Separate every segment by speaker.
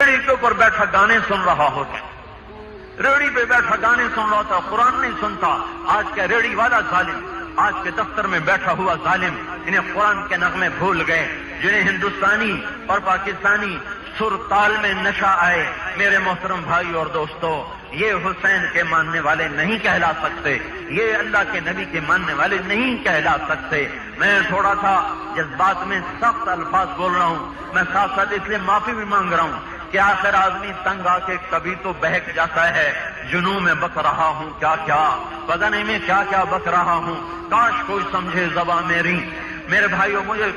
Speaker 1: ریڑھی کے اوپر بیٹھا گانے سن رہا ہوتا، ریڑھی پہ بیٹھا گانے سن رہا تھا، قرآن نہیں سنتا۔ آج کا ریڑھی والا ظالم، آج کے دفتر میں بیٹھا ہوا ظالم، انہیں قرآن کے نغمے بھول گئے، جنہیں ہندوستانی اور پاکستانی سر تال میں نشہ آئے۔ میرے محترم بھائی اور دوستو، یہ حسین کے ماننے والے نہیں کہلا سکتے، یہ اللہ کے نبی کے ماننے والے نہیں کہلا سکتے۔ میں تھوڑا سا جذبات میں سخت الفاظ بول رہا ہوں، میں ساتھ ساتھ اس لیے معافی بھی مانگ رہا ہوں کہ آخر آدمی تنگ آ کے کبھی تو بہک جاتا ہے۔ جنوں میں بک رہا ہوں کیا کیا، پتہ نہیں میں کیا کیا بک رہا ہوں، کاش کوئی سمجھے زباں میری۔ میرے بھائیوں، مجھے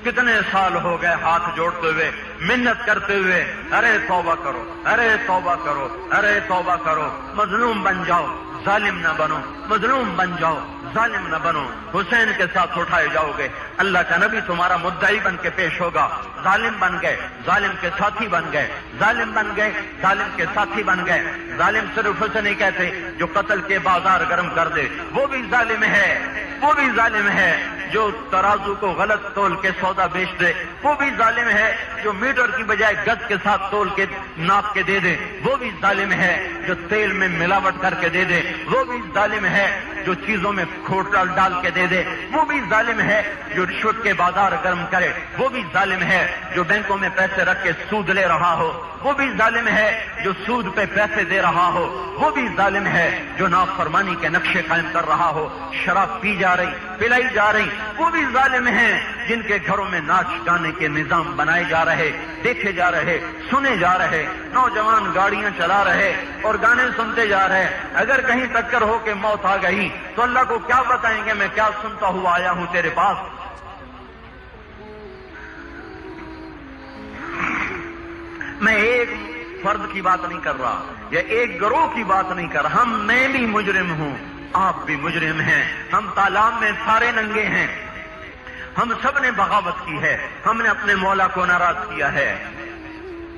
Speaker 1: کتنے سال ہو گئے ہاتھ جوڑتے ہوئے، منت کرتے ہوئے، ارے توبہ کرو، ارے توبہ کرو، ارے توبہ کرو، مظلوم بن جاؤ، ظالم نہ بنو، مظلوم بن جاؤ، ظالم نہ بنو۔ حسین کے ساتھ اٹھائے جاؤ گے، اللہ کا نبی تمہارا مدعی بن کے پیش ہوگا۔ ظالم بن گئے، ظالم کے ساتھی بن گئے، ظالم بن گئے، ظالم کے ساتھی بن گئے۔ ظالم صرف اسے نہیں کہتے جو قتل کے بازار گرم کر دے، وہ بھی ظالم ہے، وہ بھی ظالم ہے۔ جو ترازو کو غلط تول کے سودا بیچ دے، وہ بھی ظالم ہے۔ جو میٹر کی بجائے گز کے ساتھ تول کے ناپ کے دے دے، وہ بھی ظالم ہے۔ جو تیل میں ملاوٹ کر کے دے دے، وہ بھی ظالم ہے۔ جو چیزوں میں کھوٹ ڈال کے دے دے، وہ بھی ظالم ہے۔ جو رشوت کے بازار گرم کرے، وہ بھی ظالم ہے۔ جو بینکوں میں پیسے رکھ کے سود لے رہا ہو، وہ بھی ظالم ہے۔ جو سود پہ پیسے دے رہا ہو، وہ بھی ظالم ہے۔ جو نافرمانی کے نقشے قائم کر رہا ہو، شراب پی جا رہی، پلائی جا رہی، وہ بھی ظالم ہیں۔ جن کے گھروں میں ناچ گانے کے نظام بنائے جا رہے، دیکھے جا رہے، سنے جا رہے، نوجوان گاڑیاں چلا رہے اور گانے سنتے جا رہے، اگر کہیں ٹکر ہو کے موت آ گئی تو اللہ کو کیا بتائیں گے میں کیا سنتا ہوا آیا ہوں تیرے پاس۔ میں ایک فرد کی بات نہیں کر رہا یا ایک گروہ کی بات نہیں کر رہا، میں بھی مجرم ہوں، آپ بھی مجرم ہیں، ہم تالاب میں سارے ننگے ہیں، ہم سب نے بغاوت کی ہے، ہم نے اپنے مولا کو ناراض کیا ہے۔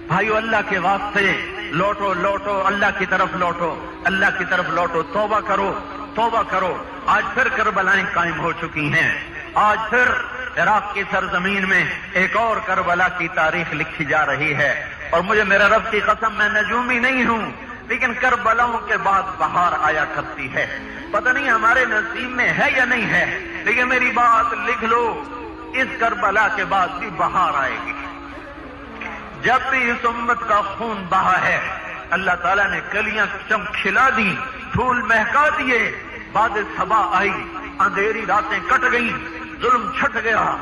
Speaker 1: بھائیو، اللہ کے واسطے لوٹو، لوٹو، اللہ کی طرف لوٹو، اللہ کی طرف لوٹو، توبہ کرو، توبہ کرو۔ آج پھر کربلائیں قائم ہو چکی ہیں، آج پھر عراق کی سرزمین میں ایک اور کربلا کی تاریخ لکھی جا رہی ہے۔ اور مجھے میرے رب کی قسم، میں نجومی نہیں ہوں، لیکن کربلاؤں کے بعد بہار آیا کرتی ہے۔ پتہ نہیں ہمارے نصیب میں ہے یا نہیں ہے، لیکن میری بات لکھ لو، اس کربلا کے بعد بھی بہار آئے گی۔ جب بھی اس امت کا خون بہا ہے، اللہ تعالیٰ نے کلیاں کھلا دی، پھول مہکا دیے، بعد صبا آئی، اندھیری راتیں کٹ گئیں، ظلم چھٹ گیا،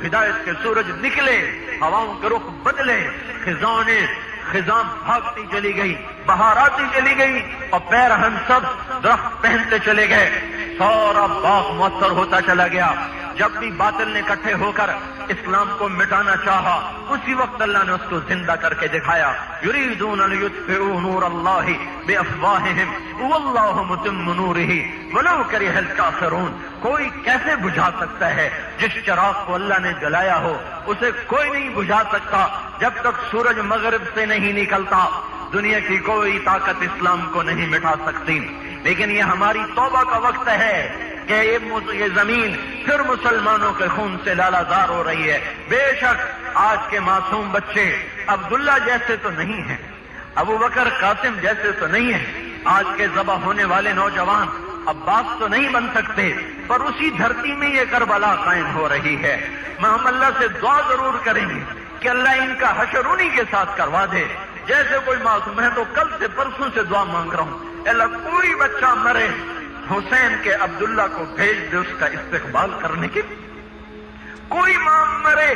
Speaker 1: ہدایت کے سورج نکلے، ہواؤں کے رخ بدلے، خزاں بھاگتی چلی گئی، بہار آتی چلی گئی، اور پیر ہم سب درخت پہنتے چلے گئے، سارا باغ معطر ہوتا چلا گیا۔ جب بھی باطل نے اکٹھے ہو کر اسلام کو مٹانا چاہا، اسی وقت اللہ نے اس کو زندہ کر کے دکھایا۔ یریدون لیطفئوا نور اللہ بافواہہم واللہ متم نورہ ولو کرہ الکافرون۔ کوئی کیسے بجھا سکتا ہے جس چراغ کو اللہ نے جلایا ہو، اسے کوئی نہیں بجھا سکتا جب تک سورج مغرب سے نہیں نکلتا۔ دنیا کی کوئی طاقت اسلام کو نہیں مٹا سکتی۔ لیکن یہ ہماری توبہ کا وقت ہے کہ یہ زمین پھر مسلمانوں کے خون سے لالازار ہو رہی ہے۔ بے شک آج کے معصوم بچے عبداللہ جیسے تو نہیں ہیں، ابو بکر قاسم جیسے تو نہیں ہیں، آج کے ذبح ہونے والے نوجوان عباس تو نہیں بن سکتے، پر اسی دھرتی میں یہ کربلا قائم ہو رہی ہے۔ ہم اللہ سے دعا ضرور کریں گے کہ اللہ ان کا حشر انہی کے ساتھ کروا دے جیسے کوئی معصوم ہے۔ تو کل سے پرسوں سے دعا مانگ رہا ہوں، اللہ کوئی بچہ مرے، حسین کے عبداللہ کو بھیج دے اس کا استقبال کرنے کے لیے۔ کوئی ماں مرے،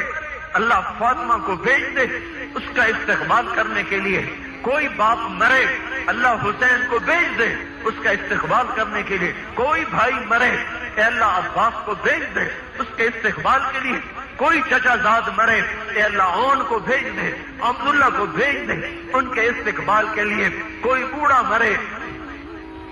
Speaker 1: اللہ فاطمہ کو بھیج دے اس کا استقبال کرنے کے لیے۔ کوئی باپ مرے، اللہ حسین کو بھیج دے اس کا استقبال کرنے کے لیے۔ کوئی بھائی مرے، اے اللہ عباس کو بھیج دے اس کے استقبال کے لیے۔ کوئی چچا زاد مرے، اے اللہ اون کو بھیج دے، عبداللہ کو بھیج دے ان کے استقبال کے لیے۔ کوئی بوڑھا مرے،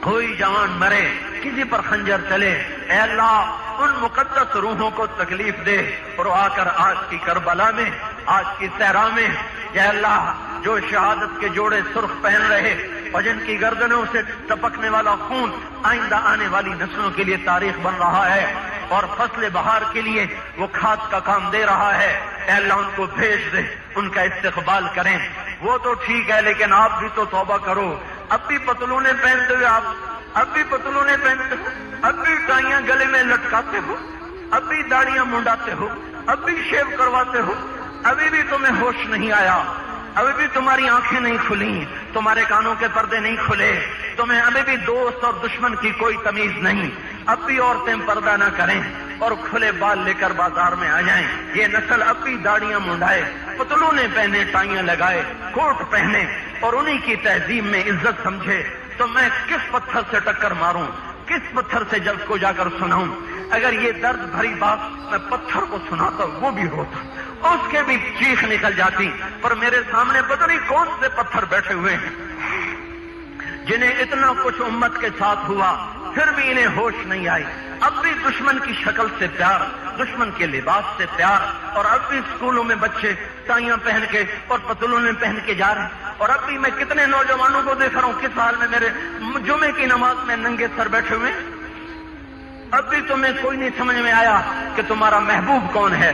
Speaker 1: کوئی جوان مرے، کسی پر خنجر چلے، اے اللہ ان مقدس روحوں کو تکلیف دے۔ اور آ کر آج کی کربلا میں، آج کی صحرا میں، اے اللہ جو شہادت کے جوڑے سرخ پہن رہے اور جن کی گردنوں سے ٹپکنے والا خون آئندہ آنے والی نسلوں کے لیے تاریخ بن رہا ہے، اور فصل بہار کے لیے وہ کھاد کا کام دے رہا ہے، اے اللہ ان کو بھیج دے، ان کا استقبال کریں۔ وہ تو ٹھیک ہے لیکن آپ بھی تو توبہ کرو، اب بھی پتلونے پہنتے ہوئے اب بھی پتلونے پہنتے ہو، اب بھی ٹائیاں گلے میں لٹکاتے ہو، اب بھی داڑیاں منڈاتے ہو، اب بھی شیو کرواتے ہو، ابھی بھی تمہیں ہوش نہیں آیا، ابھی بھی تمہاری آنکھیں نہیں کھلی، تمہارے کانوں کے پردے نہیں کھلے، تمہیں ابھی بھی دوست اور دشمن کی کوئی تمیز نہیں، اب بھی عورتیں پردہ نہ کریں اور کھلے بال لے کر بازار میں آ جائیں۔ یہ نسل اب بھی داڑیاں منڈائے، پتلونے پہنے، ٹائیاں لگائے، کوٹ پہنے اور انہی کی تہذیب میں عزت سمجھے، تو میں کس پتھر سے ٹکر ماروں، کس پتھر سے جب کو جا کر سناؤں؟ اگر یہ درد بھری بات میں پتھر کو سناتا وہ بھی ہوتا، اس کے بھی چیخ نکل جاتی، پر میرے سامنے پتہ نہیں کون سے پتھر بیٹھے ہوئے ہیں جنہیں اتنا کچھ امت کے ساتھ ہوا پھر بھی انہیں ہوش نہیں آئی، اب بھی دشمن کی شکل سے پیار، دشمن کے لباس سے پیار، اور اب بھی اسکولوں میں بچے ٹائیاں پہن کے اور پتلونے پہن کے جا رہے ہیں، اور اب بھی میں کتنے نوجوانوں کو دیکھ رہا ہوں کس حال میں میرے جمعے کی نماز میں ننگے سر بیٹھے ہوئے ہیں۔ اب بھی تمہیں کوئی نہیں سمجھ میں آیا کہ تمہارا محبوب کون ہے۔